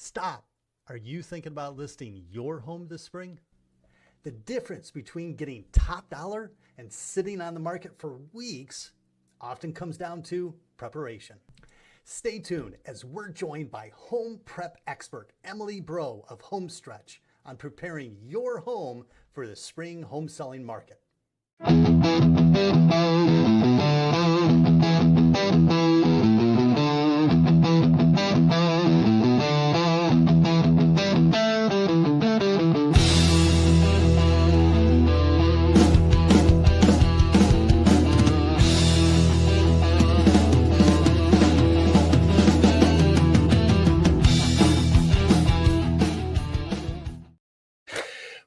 Stop. Are you thinking about listing your home this spring? The difference between getting top dollar and sitting on the market for weeks often comes down to preparation. Stay tuned as we're joined by home prep expert Emily Braud of HomeStretch on preparing your home for the spring home selling market.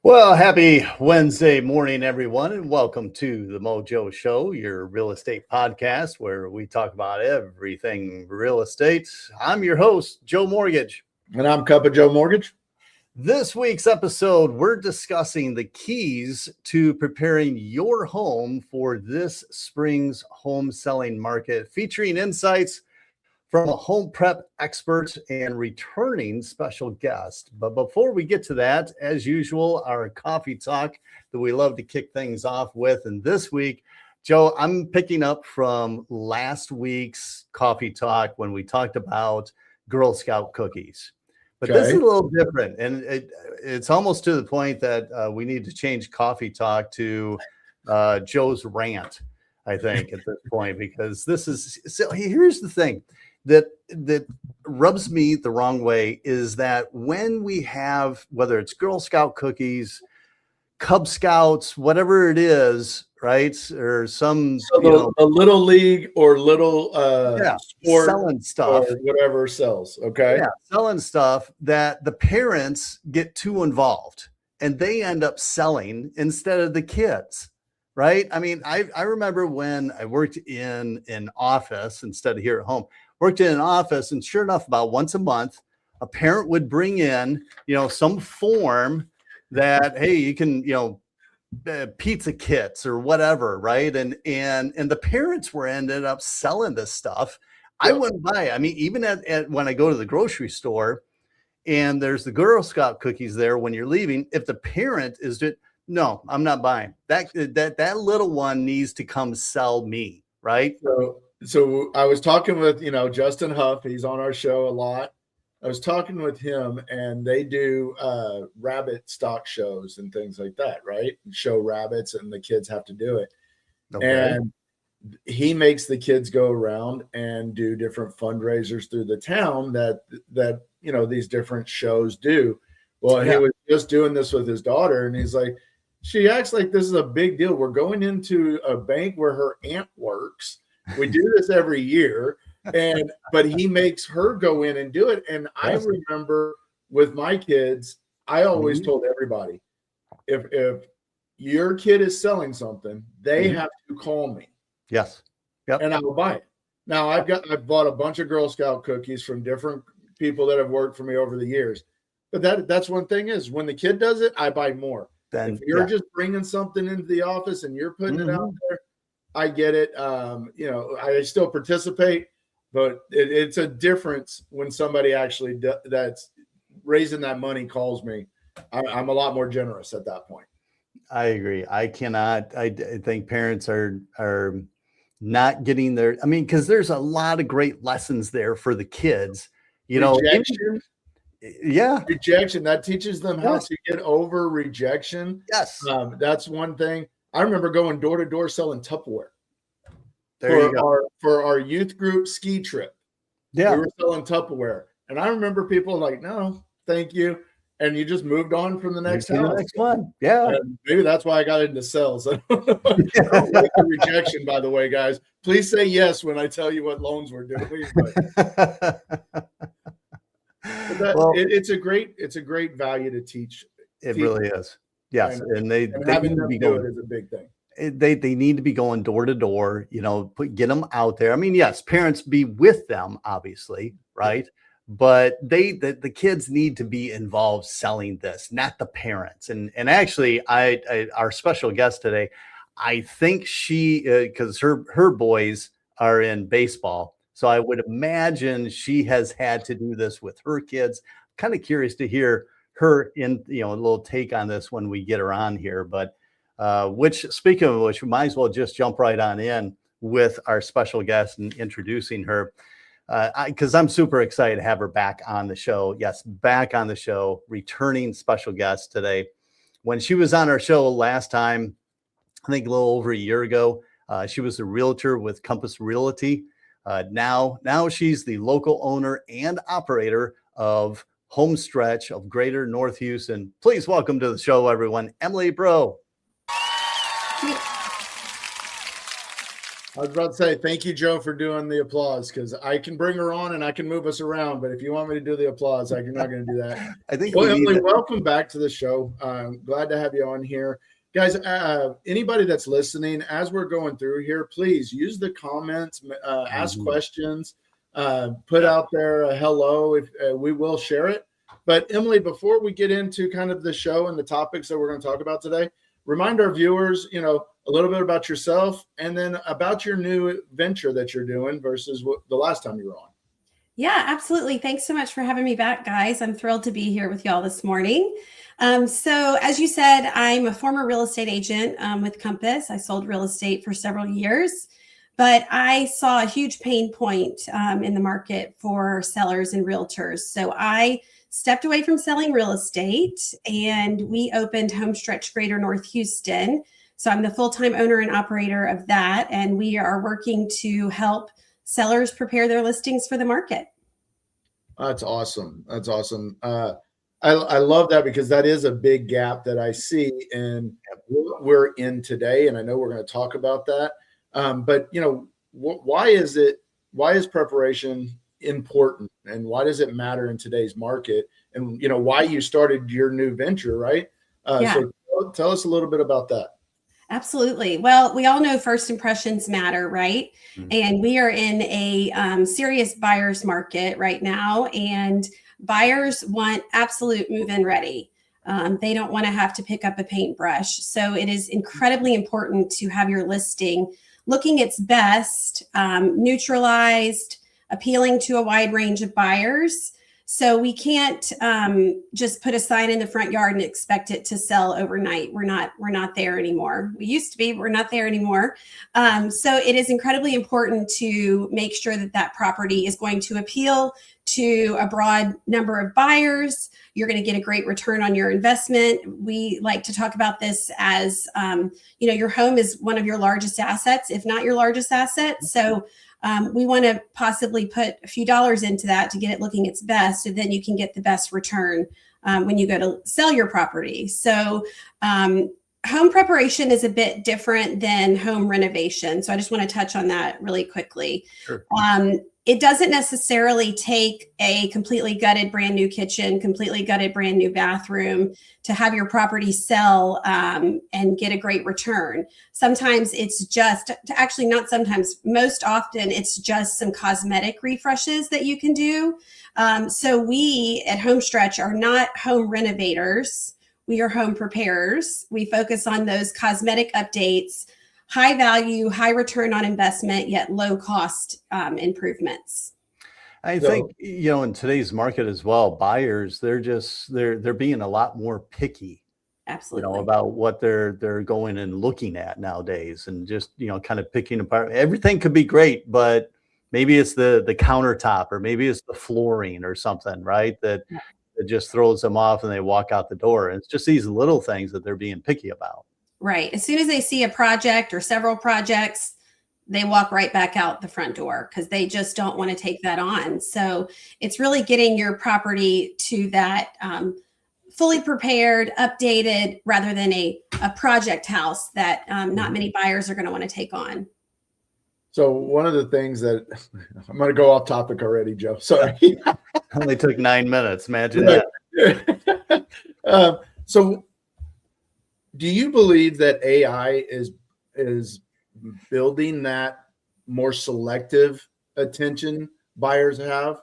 Well, happy Wednesday morning, everyone, and welcome to the Mojo Show, your real estate podcast where we talk about everything real estate. I'm your host, Joe Mortgage. And I'm Cup of Joe Mortgage. This week's episode, we're discussing the keys to preparing your home for this spring's home selling market, featuring insights from a home prep expert and returning special guest. But before we get to that, as usual, our coffee talk that we love to kick things off with. And this week, Joe, I'm picking up from last week's coffee talk when we talked about Girl Scout cookies. But This is a little different. And it's almost to the point that we need to change coffee talk to Joe's rant, I think, at this point, because this is, so here's the thing. That rubs me the wrong way is that when we have, whether it's Girl Scout cookies, Cub Scouts, whatever it is, right? Or some a little league or little sport selling stuff, or whatever sells. Okay. Yeah, selling stuff that the parents get too involved and they end up selling instead of the kids. Right. I mean, I remember when I worked in an office instead of here at home. Worked in an office, and sure enough, about once a month, a parent would bring in, some form that, hey, you can, pizza kits or whatever, right? And the parents were ended up selling this stuff. I wouldn't buy it. I mean, even at when I go to the grocery store, and there's the Girl Scout cookies there when you're leaving. If the parent is doing, no, I'm not buying that little one needs to come sell me, right? So I was talking with, Justin Huff. He's on our show a lot. I was talking with him, and they do rabbit stock shows and things like that, right? Show rabbits, and the kids have to do it. Okay. And he makes the kids go around and do different fundraisers through the town that these different shows do. Well, He was just doing this with his daughter, and he's like, she acts like this is a big deal. We're going into a bank where her aunt works. We do this every year, but he makes her go in and do it. And I remember with my kids, I always told everybody, if your kid is selling something, they have to call me. Yes. Yep. And I will buy it. Now I've bought a bunch of Girl Scout cookies from different people that have worked for me over the years. But that's one thing is when the kid does it, I buy more. Then if you're just bringing something into the office and you're putting it out there, I get it. I still participate, but it's a difference when somebody actually that's raising that money calls me. I'm a lot more generous at that point. I agree. I think parents are not getting their, because there's a lot of great lessons there for the kids, Rejection. Rejection. That teaches them how to get over rejection. Yes. That's one thing. I remember going door to door selling Tupperware for our youth group ski trip. Yeah. We were selling Tupperware. And I remember people like, no, thank you. And you just moved on from the next house. The next one. Yeah. And maybe that's why I got into sales. I don't like the rejection, by the way, guys. Please say yes when I tell you what loans we're doing. It's a great value to teach. It really is. Yes, and they having them do it is a big thing. They need to be going door to door, get them out there. Yes, parents be with them, obviously, right? But the kids need to be involved selling this, not the parents. And actually, our special guest today, I think she, because her boys are in baseball, So I would imagine she has had to do this with her kids. Kind of curious to hear her a little take on this when we get her on here. But speaking of which, we might as well just jump right on in with our special guest and introducing her. Because I'm super excited to have her back on the show. Yes, back on the show, returning special guest today. When she was on our show last time, I think a little over a year ago, she was a realtor with Compass Realty. Now she's the local owner and operator of HomeStretch of Greater North Houston. Please welcome to the show, everyone, Emily Braud. I was about to say, thank you, Joe, for doing the applause, because I can bring her on and I can move us around. But if you want me to do the applause, I'm not going to do that. I think Emily, welcome back to the show. Glad to have you on here. Guys, anybody that's listening, as we're going through here, please use the comments, ask questions, put out there a hello. If we will share it. But Emily, before we get into kind of the show and the topics that we're going to talk about today, remind our viewers, a little bit about yourself and then about your new venture that you're doing versus the last time you were on. Yeah, absolutely. Thanks so much for having me back, guys. I'm thrilled to be here with y'all this morning. So as you said, I'm a former real estate agent with Compass. I sold real estate for several years, but I saw a huge pain point in the market for sellers and realtors. So I stepped away from selling real estate and we opened HomeStretch Greater North Houston. So I'm the full-time owner and operator of that. And we are working to help sellers prepare their listings for the market. That's awesome. That's awesome. I love that, because that is a big gap that I see in what we're in today. And I know we're going to talk about that. But why is preparation important, and why does it matter in today's market, and why you started your new venture, right? So tell us a little bit about that. Absolutely. Well, we all know first impressions matter, right? Mm-hmm. And we are in a serious buyer's market right now, and buyers want absolute move-in ready. They don't want to have to pick up a paintbrush. So it is incredibly important to have your listing looking its best, neutralized, appealing to a wide range of buyers. So we can't just put a sign in the front yard and expect it to sell overnight. We're not there anymore. We used to be, but we're not there anymore. So it is incredibly important to make sure that that property is going to appeal to a broad number of buyers. You're going to get a great return on your investment. We like to talk about this as, your home is one of your largest assets, if not your largest asset. So we want to possibly put a few dollars into that to get it looking its best, so then you can get the best return when you go to sell your property. So home preparation is a bit different than home renovation. So I just want to touch on that really quickly. Sure. It doesn't necessarily take a completely gutted brand new kitchen, completely gutted brand new bathroom to have your property sell and get a great return. Sometimes it's just, actually not sometimes, most often it's just some cosmetic refreshes that you can do. So we at HomeStretch are not home renovators. We are home preparers. We focus on those cosmetic updates, high value, high return on investment, yet low cost improvements. I think, in today's market as well, buyers, they're being a lot more picky. Absolutely. About what they're going and looking at nowadays, and just, kind of picking apart. Everything could be great, but maybe it's the countertop, or maybe it's the flooring or something, right? That just throws them off and they walk out the door. And it's just these little things that they're being picky about. Right. As soon as they see a project or several projects, they walk right back out the front door because they just don't want to take that on. So it's really getting your property to that fully prepared, updated, rather than a project house that not many buyers are going to want to take on. So one of the things that I'm going to go off topic already, Joe. Sorry. Only took 9 minutes. Imagine that. So do you believe that AI is building that more selective attention buyers have?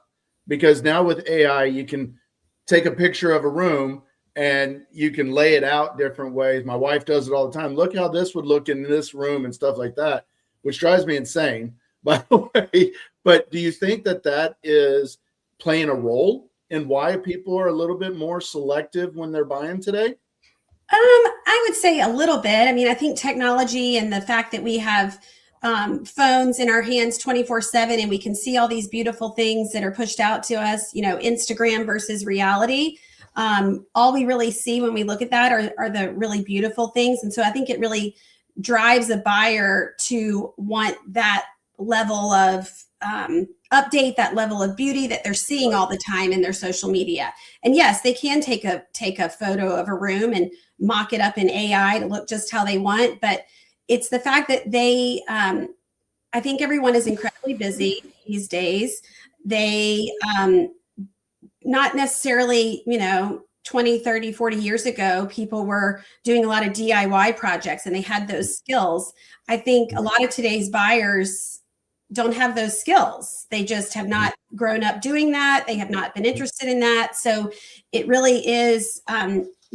Because now with AI, you can take a picture of a room and you can lay it out different ways. My wife does it all the time. Look how this would look in this room and stuff like that, which drives me insane, by the way. But do you think that that is playing a role in why people are a little bit more selective when they're buying today? I would say a little bit. I mean, I think technology and the fact that we have phones in our hands 24/7 and we can see all these beautiful things that are pushed out to us, Instagram versus reality. All we really see when we look at that are the really beautiful things. And so I think it really drives a buyer to want that level of update, that level of beauty that they're seeing all the time in their social media. And yes, they can take a photo of a room and mock it up in AI to look just how they want. But it's the fact that I think everyone is incredibly busy these days. They, not necessarily, 20, 30, 40 years ago, people were doing a lot of DIY projects and they had those skills. I think a lot of today's buyers don't have those skills. They just have not grown up doing that. They have not been interested in that. So it really is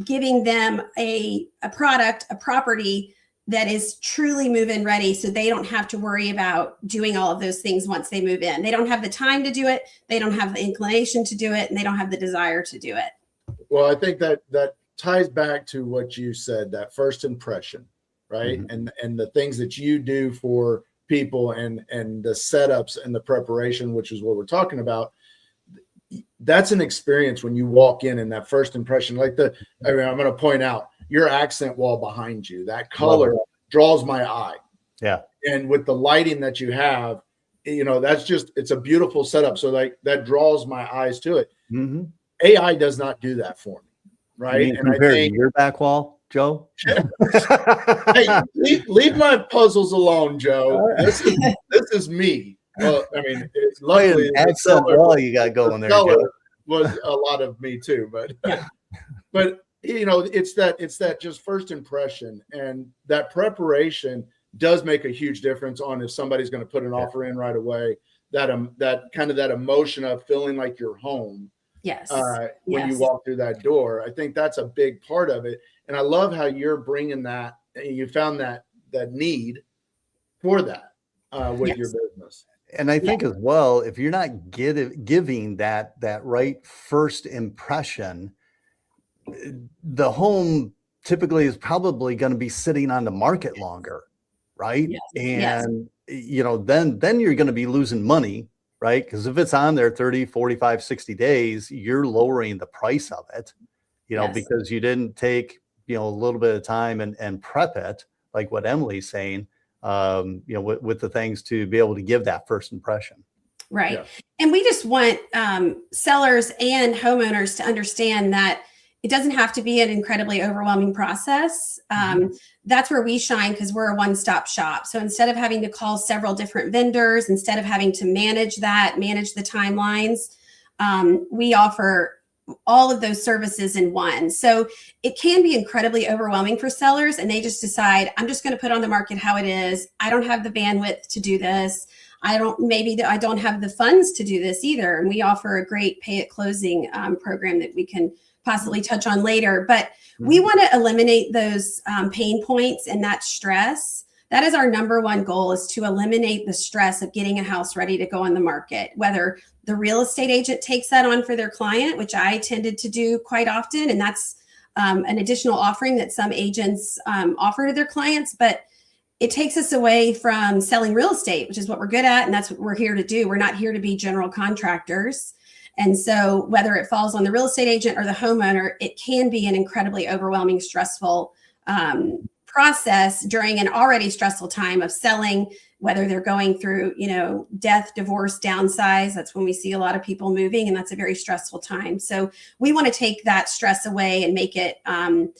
giving them a product, a property that is truly move-in ready, so they don't have to worry about doing all of those things once they move in. They don't have the time to do it. They don't have the inclination to do it, and they don't have the desire to do it. Well, I think that ties back to what you said, that first impression, right? Mm-hmm. And the things that you do for people and the setups and the preparation, which is what we're talking about. That's an experience when you walk in and that first impression, I'm going to point out your accent wall behind you, that color draws my eye. Yeah. And with the lighting that you have, it's a beautiful setup. So that draws my eyes to it. Mm-hmm. AI does not do that for me. Right. And I think your back wall, Joe. Hey, leave my puzzles alone, Joe. This is me. Well, I mean, it's luckily accent wall you got going there. Joe. Was a lot of me too, but it's that just first impression, and that preparation does make a huge difference on if somebody's going to put an offer in right away. That kind of that emotion of feeling like you're home. Yes. When you walk through that door, I think that's a big part of it. And I love how you're bringing that. You found that need for that with your business. And I think as well, if you're not giving that right first impression, the home typically is probably going to be sitting on the market longer, right? Yes. And then you're going to be losing money, right? Because if it's on there 30, 45, 60 days, you're lowering the price of it, because you didn't take, a little bit of time and prep it, like what Emily's saying, with the things to be able to give that first impression. Right. Yeah. And we just want sellers and homeowners to understand that it doesn't have to be an incredibly overwhelming process. That's where we shine, because we're a one-stop shop. So instead of having to call several different vendors, instead of having to manage the timelines, we offer all of those services in one. So it can be incredibly overwhelming for sellers, and they just decide, I'm just going to put on the market how it is. I don't have the bandwidth to do this. I don't have the funds to do this either. And we offer a great pay at closing program that we can possibly touch on later. But we want to eliminate those pain points and that stress. That is our number one goal, is to eliminate the stress of getting a house ready to go on the market, whether the real estate agent takes that on for their client, which I tended to do quite often. And that's an additional offering that some agents offer to their clients. But it takes us away from selling real estate, which is what we're good at. And that's what we're here to do. We're not here to be general contractors. And so whether it falls on the real estate agent or the homeowner, it can be an incredibly overwhelming, stressful process during an already stressful time of selling, whether they're going through, death, divorce, downsize. That's when we see a lot of people moving, and that's a very stressful time. So we want to take that stress away and make it an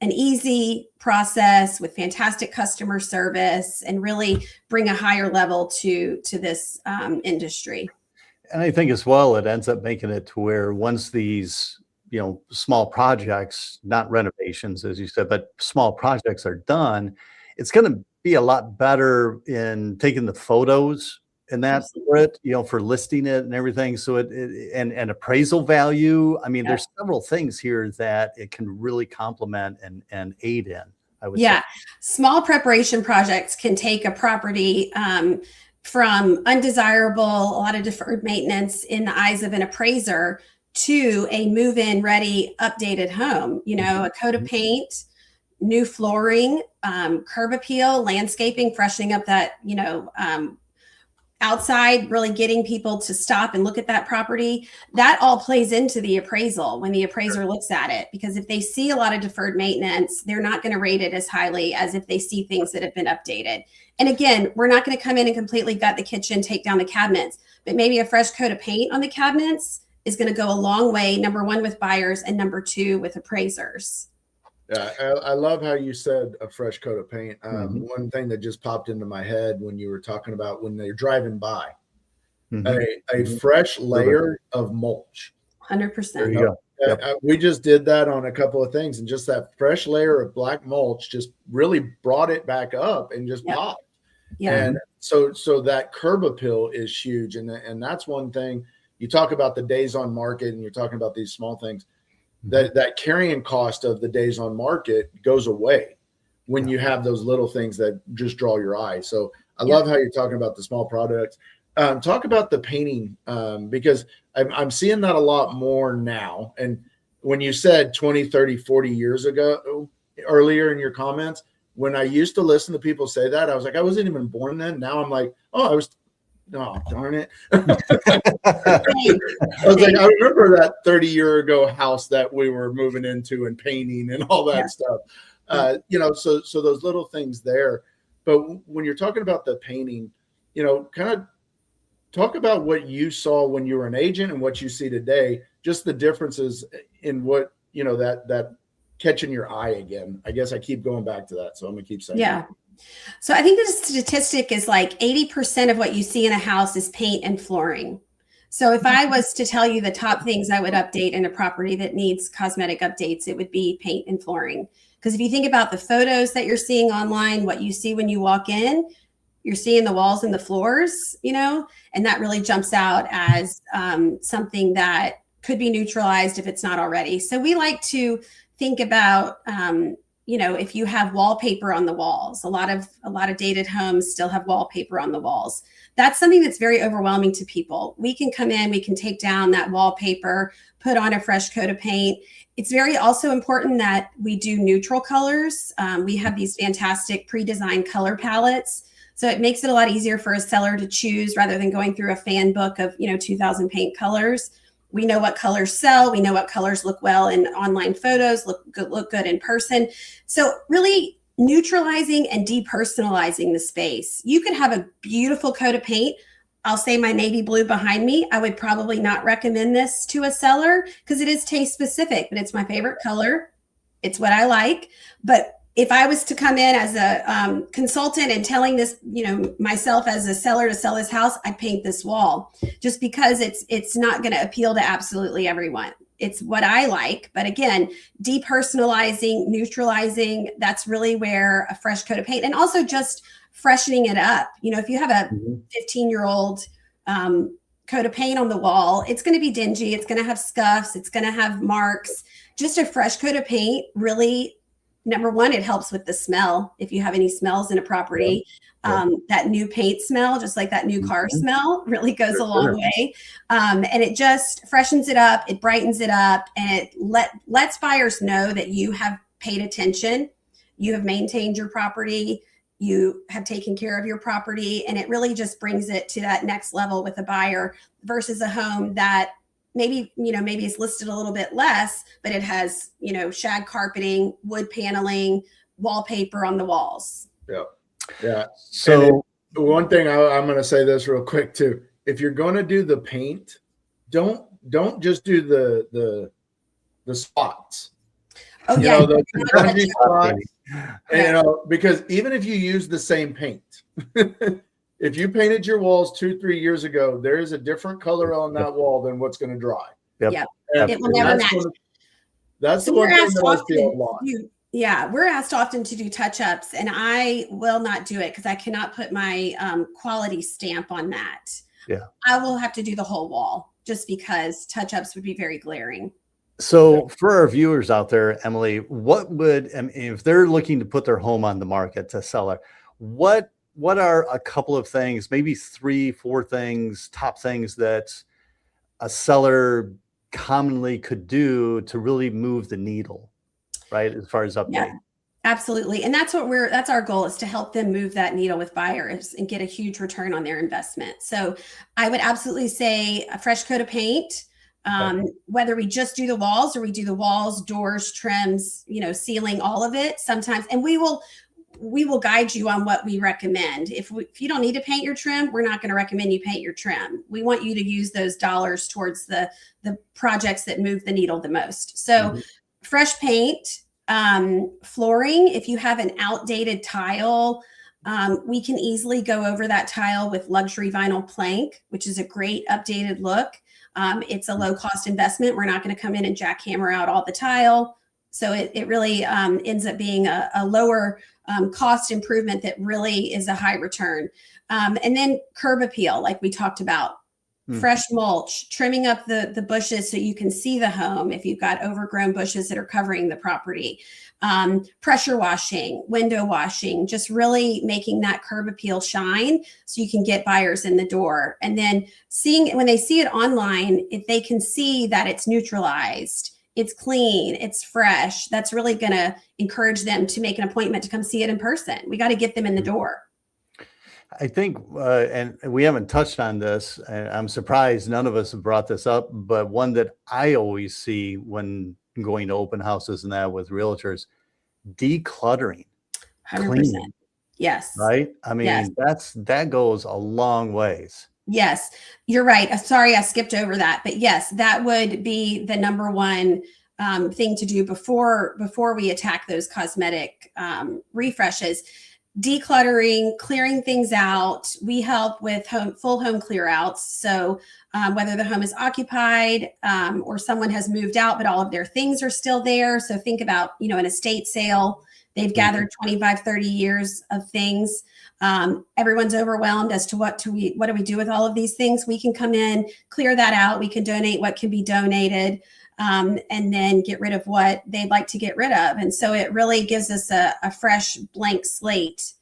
easy process with fantastic customer service, and really bring a higher level to this industry. And I think as well, it ends up making it to where once these, small projects, not renovations, as you said, but small projects are done, it's going to be a lot better in taking the photos and that for it, for listing it and everything. So and appraisal value. I mean, there's several things here that it can really complement and aid in, I would say. Small preparation projects can take a property from undesirable, a lot of deferred maintenance in the eyes of an appraiser, to a move-in ready, updated home. You know, a coat of paint, new flooring, curb appeal, landscaping, freshening up that, you know, outside, really getting people to stop and look at that property. That all plays into the appraisal when the appraiser looks at it, because if they see a lot of deferred maintenance, they're not going to rate it as highly as if they see things that have been updated. And again, we're not going to come in and completely gut the kitchen, take down the cabinets, but maybe a fresh coat of paint on the cabinets is going to go a long way, number one, with buyers, and number two, with appraisers. Yeah, I love how you said a fresh coat of paint. One thing that just popped into my head when you were talking about when they're driving by, a fresh layer of mulch. 100%. There you go. Yep. We just did that on a couple of things, and just that fresh layer of black mulch just really brought it back up and just popped. Yeah. And so that curb appeal is huge, and that's one thing. You talk about the days on market, and you're talking about these small things. That carrying cost of the days on market goes away when you have those little things that just draw your eye. So I love how you're talking about the small products. Talk about the painting, because I'm seeing that a lot more now. And when you said 20, 30, 40 years ago, earlier in your comments, when I used to listen to people say that, I was like, I wasn't even born then. Now I'm like, oh, darn it. I was like, I remember that 30-year ago house that we were moving into and painting and all that stuff. You know, so those little things there. But when you're talking about the painting, you know, kind of talk about what you saw when you were an agent and what you see today, just the differences in what, you know, that catching your eye again. I guess I keep going back to that, so I'm gonna keep saying that. So I think the statistic is like 80% of what you see in a house is paint and flooring. So if I was to tell you the top things I would update in a property that needs cosmetic updates, it would be paint and flooring. Because if you think about the photos that you're seeing online, what you see when you walk in, you're seeing the walls and the floors, you know, and that really jumps out as something that could be neutralized if it's not already. So we like to think about, you know, if you have wallpaper on the walls, a lot of dated homes still have wallpaper on the walls. That's something that's very overwhelming to people. We can come in, we can take down that wallpaper, put on a fresh coat of paint. It's very also important that we do neutral colors. We have these fantastic pre-designed color palettes. So it makes it a lot easier for a seller to choose rather than going through a fan book of, you know, 2,000 paint colors. We know what colors sell. We know what colors look well in online photos, look good in person. So really neutralizing and depersonalizing the space. You could have a beautiful coat of paint. I'll say my navy blue behind me. I would probably not recommend this to a seller because it is taste specific, but it's my favorite color. It's what I like. But if I was to come in as a consultant and telling this, you know, myself as a seller to sell this house, I'd paint this wall just because it's not going to appeal to absolutely everyone. It's what I like. But again, depersonalizing, neutralizing, that's really where a fresh coat of paint, and also just freshening it up. You know, if you have a 15-year-old coat of paint on the wall, it's going to be dingy. It's going to have scuffs. It's going to have marks. Just a fresh coat of paint really, number one, it helps with the smell. If you have any smells in a property, that new paint smell, just like that new car smell, really goes a long way. And it just freshens it up. It brightens it up, and it lets buyers know that you have paid attention. You have maintained your property. You have taken care of your property, and it really just brings it to that next level with a buyer versus a home that maybe it's listed a little bit less, but it has, you know, shag carpeting, wood paneling, wallpaper on the walls. Yeah. So one thing I'm going to say this real quick too. If you're going to do the paint, don't just do the spots. Oh, you yeah. know, the grungy spots. And, you know, because even if you use the same paint, if you painted your walls 2-3 years ago, there is a different color on that wall than what's going to dry. It will never match. That's the one thing that I feel a lot. We're asked often to do touch-ups, and I will not do it because I cannot put my quality stamp on that. Yeah, I will have to do the whole wall just because touch-ups would be very glaring. So for our viewers out there, Emily, what would, if they're looking to put their home on the market to sell it, what what are a couple of things, maybe 3, 4 things, top things that a seller commonly could do to really move the needle, right? As far as update. Yeah, absolutely. And that's that's our goal, is to help them move that needle with buyers and get a huge return on their investment. So I would absolutely say a fresh coat of paint, whether we just do the walls or we do the walls, doors, trims, ceiling, all of it sometimes. And we will guide you on what we recommend. If you don't need to paint your trim, we're not going to recommend you paint your trim. We want you to use those dollars towards the projects that move the needle the most. So fresh paint, flooring. If you have an outdated tile, we can easily go over that tile with luxury vinyl plank, which is a great updated look. It's a low cost investment. We're not going to come in and jackhammer out all the tile. So it really ends up being a lower cost improvement that really is a high return. And then curb appeal, like we talked about, fresh mulch, trimming up the bushes so you can see the home if you've got overgrown bushes that are covering the property. Pressure washing, window washing, just really making that curb appeal shine so you can get buyers in the door. And then when they see it online, if they can see that it's neutralized, it's clean, it's fresh, that's really going to encourage them to make an appointment to come see it in person. We got to get them in the door. I think, and we haven't touched on this, and I'm surprised none of us have brought this up, but one that I always see when going to open houses and that with realtors, decluttering. 100%. Cleaning, yes. right? I mean, yes. that goes a long ways. Yes, you're right. Sorry, I skipped over that. But yes, that would be the number one thing to do before we attack those cosmetic refreshes. Decluttering, clearing things out. We help with full home clear outs. So whether the home is occupied or someone has moved out, but all of their things are still there. So think about, an estate sale. They've gathered 25, 30 years of things. Everyone's overwhelmed as to what do we do with all of these things. We can come in, clear that out. We can donate what can be donated. And then get rid of what they'd like to get rid of. And so it really gives us a fresh blank slate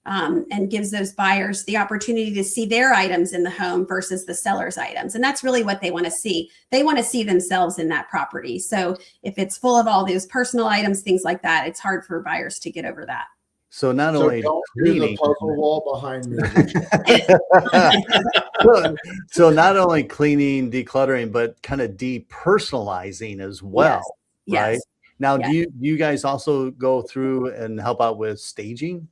and gives those buyers the opportunity to see their items in the home versus the seller's items. And that's really what they want to see. They want to see themselves in that property. So if it's full of all those personal items, things like that, it's hard for buyers to get over that. So not only don't cleaning, do the puzzle wall behind me. so not only cleaning, decluttering, but kind of depersonalizing as well, right? Yes. Now, do you guys also go through and help out with staging?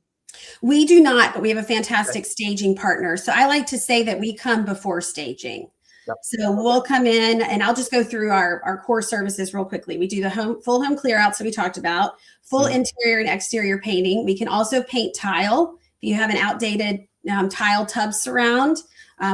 We do not, but we have a fantastic staging partner. So I like to say that we come before staging. Yep. So we'll come in, and I'll just go through our core services real quickly. We do the full home clear out. So we talked about full interior and exterior painting. We can also paint tile. If you have an outdated tile tub surround,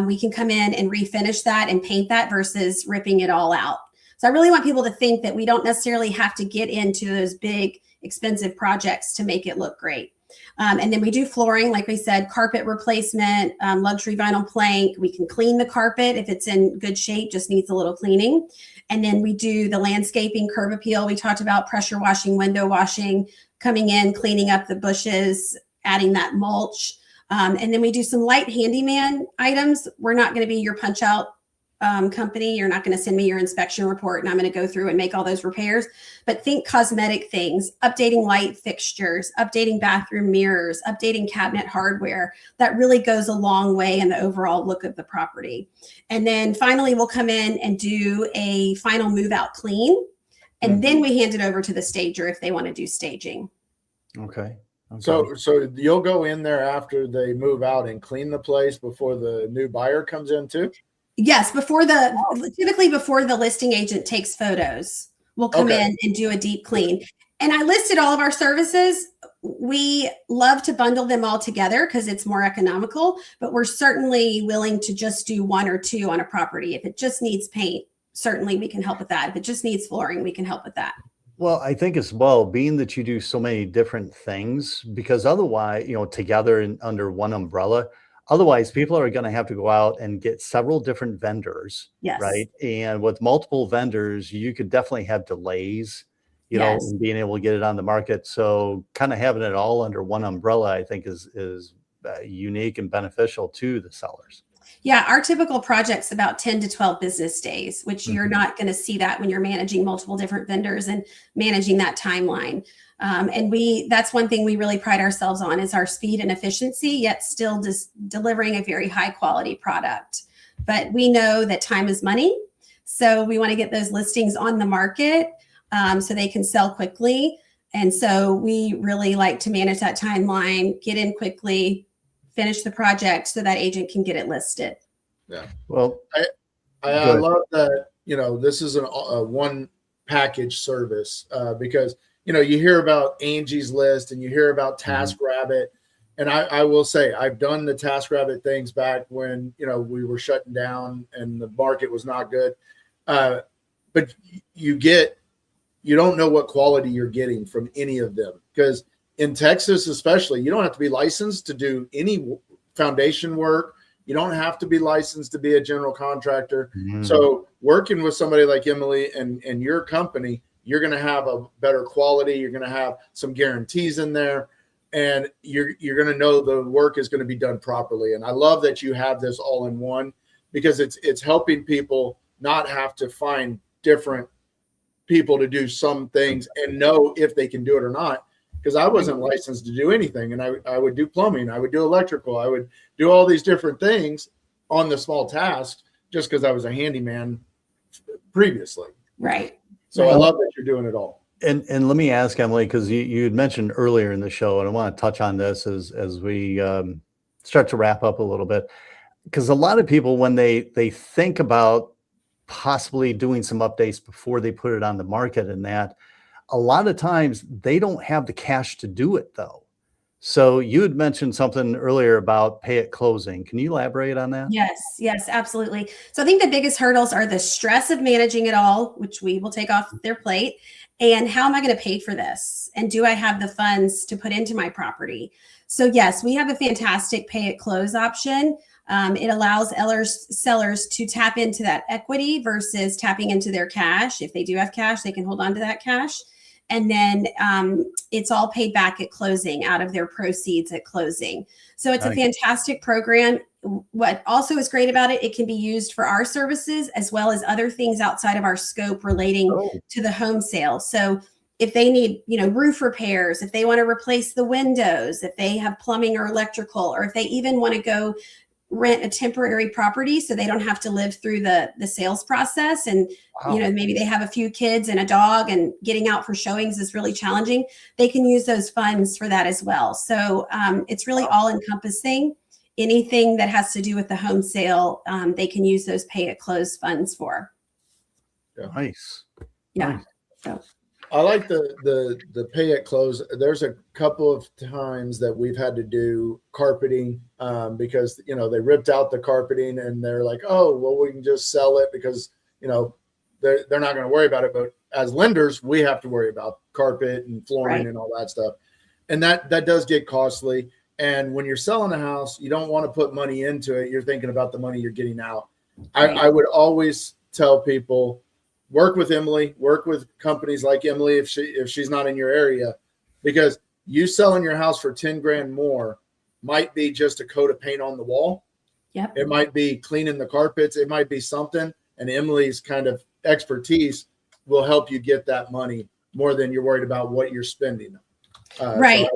we can come in and refinish that and paint that versus ripping it all out. So I really want people to think that we don't necessarily have to get into those big, expensive projects to make it look great. And then we do flooring, like we said, carpet replacement, luxury vinyl plank. We can clean the carpet if it's in good shape, just needs a little cleaning. And then we do the landscaping, curb appeal. We talked about pressure washing, window washing, coming in, cleaning up the bushes, adding that mulch. And then we do some light handyman items. We're not going to be your punch out company. You're not going to send me your inspection report and I'm going to go through and make all those repairs, but think cosmetic things, updating light fixtures, updating bathroom mirrors, updating cabinet hardware. That really goes a long way in the overall look of the property. And then finally, we'll come in and do a final move out clean. And then we hand it over to the stager if they want to do staging. Okay. So you'll go in there after they move out and clean the place before the new buyer comes in too? Yes, typically before the listing agent takes photos, we'll come in and do a deep clean. And I listed all of our services. We love to bundle them all together because it's more economical, but we're certainly willing to just do one or two on a property. If it just needs paint, certainly we can help with that. If it just needs flooring, we can help with that. Well, I think as well, being that you do so many different things, because otherwise, together and under one umbrella, otherwise people are going to have to go out and get several different vendors, right? And with multiple vendors, you could definitely have delays, in being able to get it on the market. So kind of having it all under one umbrella, I think is unique and beneficial to the sellers. Yeah, our typical project's about 10 to 12 business days, which you're not going to see that when you're managing multiple different vendors and managing that timeline. And that's one thing we really pride ourselves on is our speed and efficiency, yet still delivering a very high quality product. But we know that time is money. So we want to get those listings on the market so they can sell quickly. And so we really like to manage that timeline, get in quickly, finish the project so that agent can get it listed. Yeah. Well, I love that, this is a one package service because, you hear about Angie's List and you hear about TaskRabbit. And I will say, I've done the TaskRabbit things back when, we were shutting down and the market was not good. But you don't know what quality you're getting from any of them, because in Texas, especially, you don't have to be licensed to do any foundation work. You don't have to be licensed to be a general contractor. So working with somebody like Emily and your company, you're going to have a better quality. You're going to have some guarantees in there, and you're going to know the work is going to be done properly. And I love that you have this all in one, because it's helping people not have to find different people to do some things and know if they can do it or not. Because I wasn't licensed to do anything, and I would do plumbing, I would do electrical, I would do all these different things on the small tasks just because I was a handyman previously. Right. So I love that you're doing it all. And let me ask Emily, because you had mentioned earlier in the show, and I want to touch on this as we start to wrap up a little bit, because a lot of people, when they think about possibly doing some updates before they put it on the market, and that a lot of times they don't have the cash to do it though. So you had mentioned something earlier about pay at closing. Can you elaborate on that? Yes, absolutely. So I think the biggest hurdles are the stress of managing it all, which we will take off their plate. And how am I going to pay for this? And do I have the funds to put into my property? So yes, we have a fantastic pay at close option. It allows sellers to tap into that equity versus tapping into their cash. If they do have cash, they can hold on to that cash. And then it's all paid back at closing out of their proceeds at closing. So it's a fantastic program. What also is great about it, it can be used for our services as well as other things outside of our scope relating to the home sale. So if they need, roof repairs, if they want to replace the windows, if they have plumbing or electrical, or if they even want to go rent a temporary property so they don't have to live through the sales process. And, maybe they have a few kids and a dog and getting out for showings is really challenging. They can use those funds for that as well. So it's really all encompassing. Anything that has to do with the home sale, they can use those pay at close funds for. Nice. Yeah. Nice. So I like the pay at close. There's a couple of times that we've had to do carpeting because, they ripped out the carpeting and they're like, oh, well, we can just sell it because, they're not going to worry about it. But as lenders, we have to worry about carpet and flooring and all that stuff. And that does get costly. And when you're selling a house, you don't want to put money into it. You're thinking about the money you're getting out. I would always tell people, work with Emily, work with companies like Emily if she's not in your area, because you selling your house for 10 grand more might be just a coat of paint on the wall. Yep. It might be cleaning the carpets. It might be something. And Emily's kind of expertise will help you get that money more than you're worried about what you're spending. Right.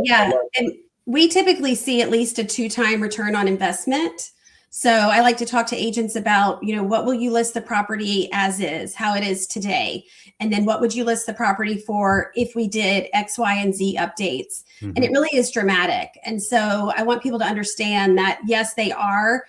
And we typically see at least a 2-time return on investment. So I like to talk to agents about, what will you list the property as is, how it is today? And then what would you list the property for if we did X, Y, and Z updates? And it really is dramatic. And so I want people to understand that, yes, they are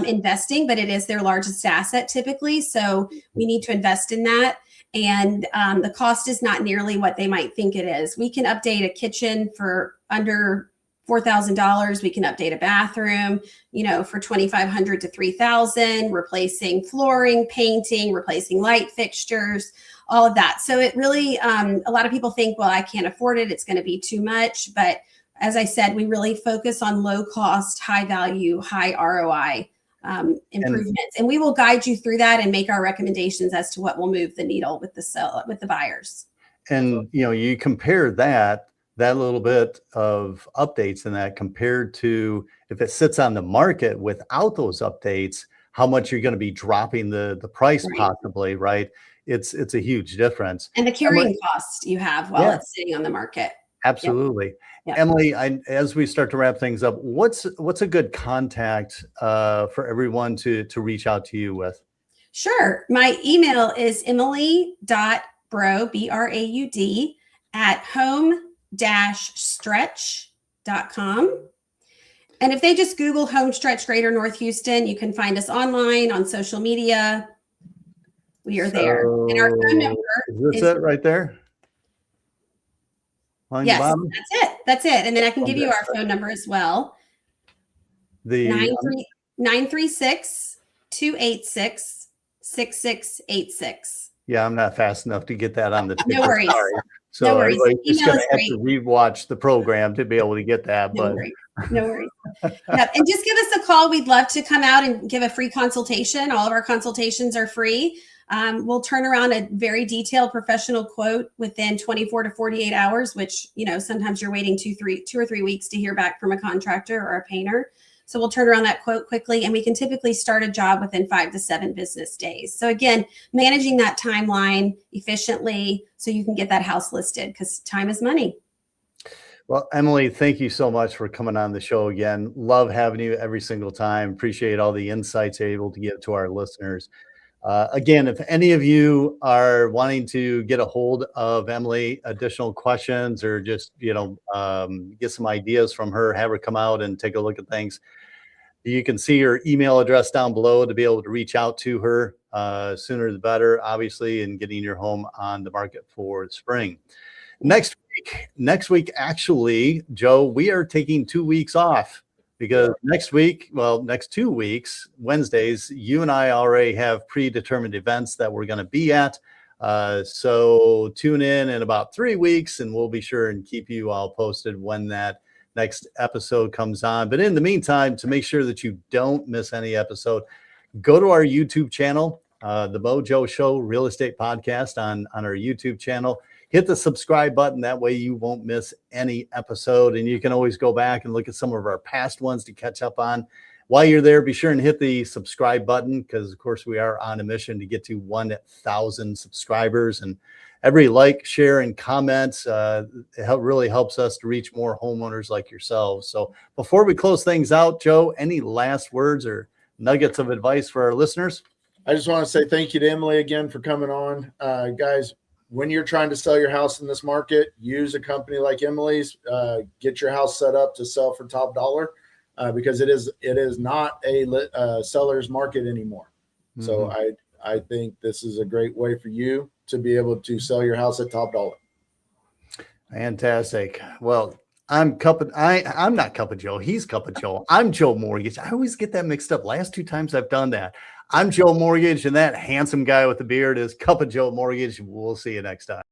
investing, but it is their largest asset typically. So we need to invest in that. And the cost is not nearly what they might think it is. We can update a kitchen for under $4,000. We can update a bathroom, for $2,500 to $3,000, replacing flooring, painting, replacing light fixtures, all of that. So it really, a lot of people think, well, I can't afford it. It's going to be too much. But as I said, we really focus on low cost, high value, high ROI improvements. And we will guide you through that and make our recommendations as to what will move the needle with the buyers. And, you compare that that little bit of updates in that compared to if it sits on the market without those updates, how much you're going to be dropping the price Right. possibly, right? It's a huge difference. And the carrying cost you have while Yeah. it's sitting on the market. Absolutely. Yep. Emily, as we start to wrap things up, what's a good contact for everyone to reach out to you with? Sure. My email is emily.braud, B-R-A-U-D, at home-stretch.com. And if they just Google HomeStretch Greater North Houston, you can find us online on social media. We are there. And our phone number is it right there? On yes, your bottom? That's it. And then I can give you our phone number as well. The 936-286-6686. Yeah, I'm not fast enough to get that on the No worries. Sorry. So No worries. everybody's just Email going to is have great. to rewatch the program to be able to get that. No But worries. No worries. Yep. And just give us a call. We'd love to come out and give a free consultation. All of our consultations are free. We'll turn around a very detailed professional quote within 24 to 48 hours, which, sometimes you're waiting 2 or 3 weeks to hear back from a contractor or a painter. So we'll turn around that quote quickly, and we can typically start a job within 5 to 7 business days. So again, managing that timeline efficiently so you can get that house listed, because time is money. well, Emily, thank you so much for coming on the show again. Love having you every single time. Appreciate all the insights you're able to give to our listeners. Again, if any of you are wanting to get a hold of Emily, additional questions, or just, get some ideas from her, have her come out and take a look at things, you can see her email address down below to be able to reach out to her. Sooner the better, obviously, in getting your home on the market for spring. Next week, actually, Joe, we are taking 2 weeks off. Because next 2 weeks, Wednesdays, you and I already have predetermined events that we're going to be at. So tune in about 3 weeks, and we'll be sure and keep you all posted when that next episode comes on. But in the meantime, to make sure that you don't miss any episode, go to our YouTube channel, the Mojo Show Real Estate Podcast on our YouTube channel. Hit the subscribe button. That way you won't miss any episode. And you can always go back and look at some of our past ones to catch up on. While you're there, be sure and hit the subscribe button, because, of course, we are on a mission to get to 1,000 subscribers. And every like, share, and comment really helps us to reach more homeowners like yourselves. So before we close things out, Joe, any last words or nuggets of advice for our listeners? I just want to say thank you to Emily again for coming on. Guys, when you're trying to sell your house in this market, use a company like Emily's. Get your house set up to sell for top dollar, because it is not a seller's market anymore. Mm-hmm. So I think this is a great way for you to be able to sell your house at top dollar. Fantastic. Well, I'm not Cup of Joe. He's Cup of Joe. I'm Joe Mortgage. I always get that mixed up. Last 2 times I've done that. I'm Joe Mortgage, and that handsome guy with the beard is Cup of Joe Mortgage. We'll see you next time.